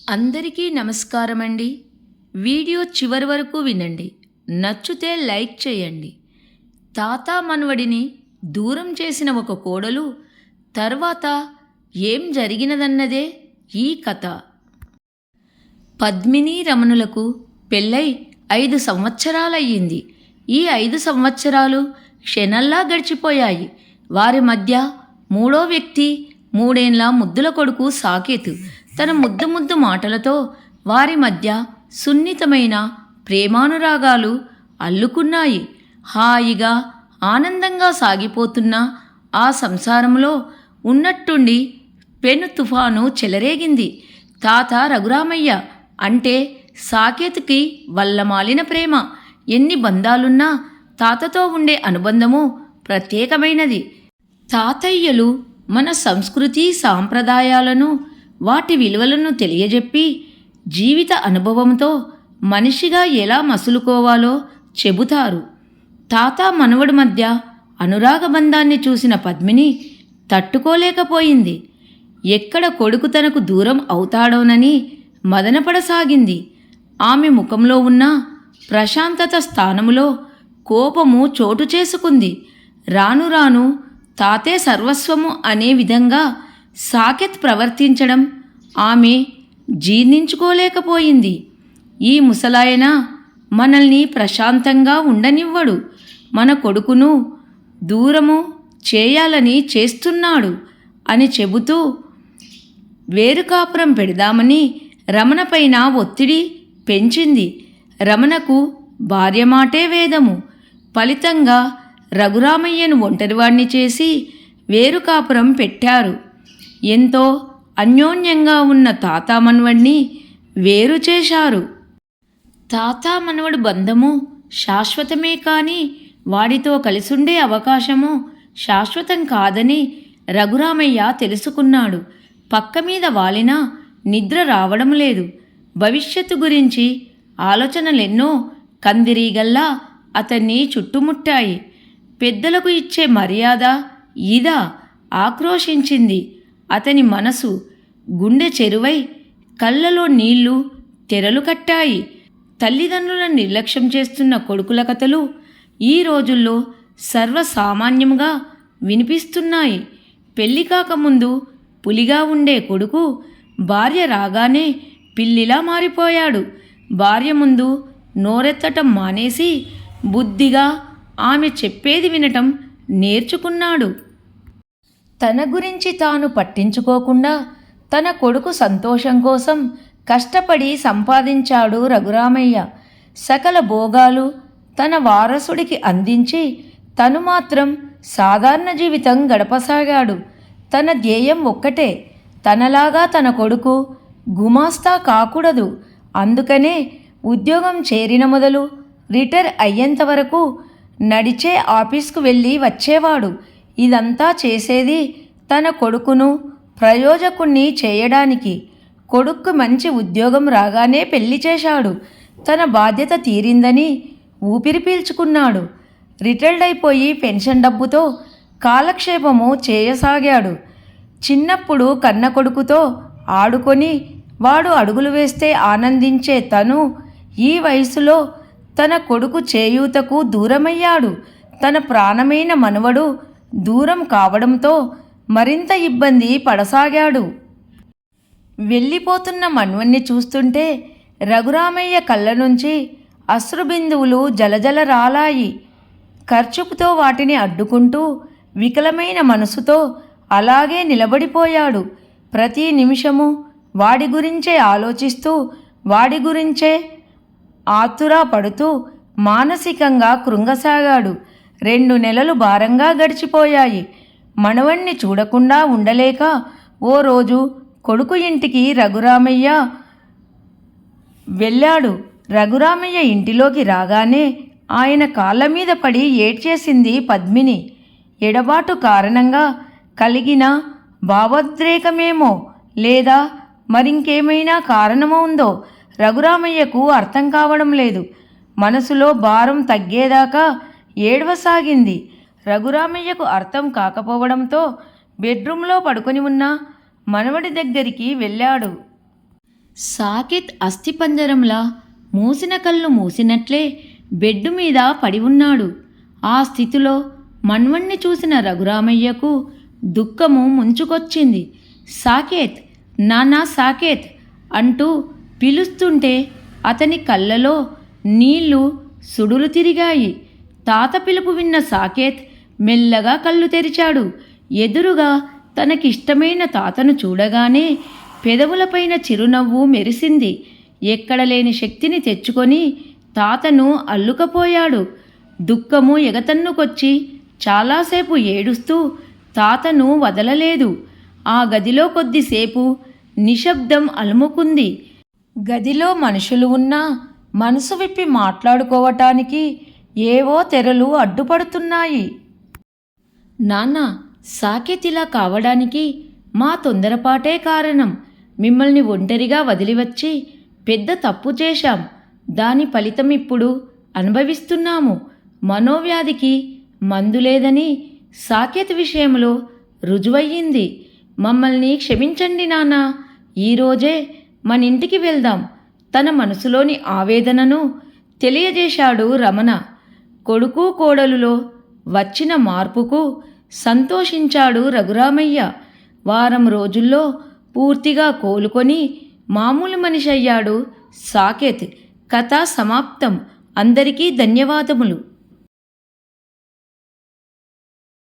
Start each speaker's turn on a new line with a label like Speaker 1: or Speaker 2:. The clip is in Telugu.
Speaker 1: అందరికీ నమస్కారం అండి. వీడియో చివరి వరకు వినండి. నచ్చితే లైక్ చేయండి. తాత మనవడిని దూరం చేసిన ఒక కోడలు తర్వాత ఏం జరిగినదన్నదే ఈ కథ. పద్మిని రమణులకు పెళ్ళై 5 సంవత్సరాలయ్యింది. ఈ 5 సంవత్సరాలు క్షణంలా గడిచిపోయాయి. వారి మధ్య మూడో వ్యక్తి 3 ఏళ్ల ముద్దుల కొడుకు సాకేతు తన ముద్దు మాటలతో వారి మధ్య సున్నితమైన ప్రేమానురాగాలు అల్లుకున్నాయి. హాయిగా ఆనందంగా సాగిపోతున్న ఆ సంసారంలో ఉన్నట్టుండి పెను తుఫాను చెలరేగింది. తాత రఘురామయ్య అంటే సాకేతుకి వల్లమాలిన ప్రేమ. ఎన్ని బంధాలున్నా తాతతో ఉండే అనుబంధము ప్రత్యేకమైనది. తాతయ్యలు మన సంస్కృతి సాంప్రదాయాలను వాటి విలువలను తెలియజెప్పి జీవిత అనుభవంతో మనిషిగా ఎలా మసులుకోవాలో చెబుతారు. తాత మనవడి మధ్య అనురాగ బంధాన్ని చూసిన పద్మిని తట్టుకోలేకపోయింది. ఎక్కడ కొడుకు తనకు దూరం అవుతాడోనని మదనపడసాగింది. ఆమె ముఖంలో ఉన్న ప్రశాంతత స్థానములో కోపము చోటు చేసుకుంది. రాను రాను తాతే సర్వస్వము అనే విధంగా సాకేత్ ప్రవర్తించడం ఆమె జీర్ణించుకోలేకపోయింది. ఈ ముసలాయన మనల్ని ప్రశాంతంగా ఉండనివ్వడు, మన కొడుకును దూరము చేయాలని చేస్తున్నాడు అని చెబుతూ వేరుకాపురం పెడదామని రమణపైన ఒత్తిడి పెంచింది. రమణకు భార్య మాటే వేదము. ఫలితంగా రఘురామయ్యను ఒంటరివాణ్ణి చేసి వేరుకాపురం పెట్టారు. ఎంతో అన్యోన్యంగా ఉన్న తాత మనవడిని వేరు చేశారు. తాత మనవడు బంధము శాశ్వతమే కానీ వాడితో కలిసుండే అవకాశము శాశ్వతం కాదని రఘురామయ్య తెలుసుకున్నాడు. పక్క మీద వాలినా నిద్ర రావడం లేదు. భవిష్యత్తు గురించి ఆలోచనలెన్నో కందిరీగల్లా అతన్ని చుట్టుముట్టాయి. పెద్దలకు ఇచ్చే మర్యాద ఇదా ఆక్రోశించింది అతని మనసు. గుండె చెరువై కళ్ళలో నీళ్లు తెరలు కట్టాయి. తల్లిదండ్రుల నిర్లక్ష్యం చేస్తున్న కొడుకుల కథలు ఈ రోజుల్లో సర్వసామాన్యంగా వినిపిస్తున్నాయి. పెళ్లి కాకముందు పులిగా ఉండే కొడుకు భార్య రాగానే పిల్లిలా మారిపోయాడు. భార్య ముందు నోరెత్తటం మానేసి బుద్ధిగా ఆమె చెప్పేది వినటం నేర్చుకున్నాడు. తన గురించి తాను పట్టించుకోకుండా తన కొడుకు సంతోషం కోసం కష్టపడి సంపాదించాడు రఘురామయ్య. సకల భోగాలు తన వారసుడికి అందించి తను మాత్రం సాధారణ జీవితం గడపసాగాడు. తన ధ్యేయం ఒక్కటే, తనలాగా తన కొడుకు గుమాస్తా కాకూడదు. అందుకనే ఉద్యోగం చేరిన మొదలు రిటైర్ అయ్యేంత వరకు నడిచే ఆఫీస్కు వెళ్ళి వచ్చేవాడు. ఇదంతా చేసేది తన కొడుకును ప్రయోజకుణ్ణి చేయడానికి. కొడుక్కు మంచి ఉద్యోగం రాగానే పెళ్లి చేశాడు. తన బాధ్యత తీరిందని ఊపిరి పీల్చుకున్నాడు. రిటైర్డ్ అయిపోయి పెన్షన్ డబ్బుతో కాలక్షేపము చేయసాగాడు. చిన్నప్పుడు కన్న కొడుకుతో ఆడుకొని వాడు అడుగులు వేస్తే ఆనందించే తను ఈ వయసులో తన కొడుకు చేయూతకు దూరమయ్యాడు. తన ప్రాణమైన మనవడు దూరం కావడంతో మరింత ఇబ్బంది పడసాగాడు. వెళ్ళిపోతున్న మనవణ్ణి చూస్తుంటే రఘురామయ్య కళ్ళ నుంచి అశ్రుబిందువులు జలజల రాలాయి. ఖర్చుకుతో వాటిని అడ్డుకుంటూ వికలమైన మనసుతో అలాగే నిలబడిపోయాడు. ప్రతి నిమిషము వాడి గురించే ఆలోచిస్తూ వాడి గురించే ఆతురా పడుతూ మానసికంగా కృంగసాగాడు. 2 నెలలు భారంగా గడిచిపోయాయి. మనవణ్ణి చూడకుండా ఉండలేక ఓ రోజు కొడుకు ఇంటికి రఘురామయ్య వెళ్ళాడు. రఘురామయ్య ఇంటిలోకి రాగానే ఆయన కాళ్ళ మీద పడి ఏడ్చేసింది పద్మిని. ఎడబాటు కారణంగా కలిగిన భావోద్రేకమేమో లేదా మరింకేమైనా కారణమో ఉందో రఘురామయ్యకు అర్థం కావడం లేదు. మనసులో భారం తగ్గేదాకా ఏడవసాగింది. రఘురామయ్యకు అర్థం కాకపోవడంతో బెడ్రూమ్లో పడుకొని ఉన్న మనవడి దగ్గరికి వెళ్ళాడు. సాకేత్ అస్థిపంజరంలా మూసిన కళ్ళు మూసినట్లే బెడ్డు మీద పడి ఉన్నాడు. ఆ స్థితిలో మన్వణ్ణి చూసిన రఘురామయ్యకు దుఃఖము ముంచుకొచ్చింది. సాకేత్, నానా సాకేత్ అంటూ పిలుస్తుంటే అతని కళ్ళలో నీళ్లు సుడులు తిరిగాయి. తాత పిలుపు విన్న సాకేత్ మెల్లగా కళ్ళు తెరిచాడు. ఎదురుగా తనకిష్టమైన తాతను చూడగానే పెదవులపైన చిరునవ్వు మెరిసింది. ఎక్కడలేని శక్తిని తెచ్చుకొని తాతను అల్లుకపోయాడు. దుఃఖము ఎగతన్నుకొచ్చి చాలాసేపు ఏడుస్తూ తాతను వదలలేదు. ఆ గదిలో కొద్దిసేపు నిశ్శబ్దం అలుముకుంది. గదిలో మనుషులు ఉన్నా మనసు విప్పి మాట్లాడుకోవటానికి ఏవో తెరలు అడ్డుపడుతున్నాయి. నాన్న, సాకేత్ ఇలా కావడానికి మా తొందరపాటే కారణం. మిమ్మల్ని ఒంటరిగా వదిలివచ్చి పెద్ద తప్పు చేశాం. దాని ఫలితం ఇప్పుడు అనుభవిస్తున్నాము. మనోవ్యాధికి మందు లేదని సాకేత్ విషయంలో రుజువయ్యింది. మమ్మల్ని క్షమించండి నాన్న. ఈరోజే మన ఇంటికి వెళ్దాం. తన మనసులోని ఆవేదనను తెలియజేశాడు రమణ. కొడుకు కోడలులో వచ్చిన మార్పుకు సంతోషించాడు రఘురామయ్య. వారం రోజుల్లో పూర్తిగా కోలుకొని మామూలు మనిషి అయ్యాడు సాకేత్. కథ సమాప్తం. అందరికీ ధన్యవాదములు.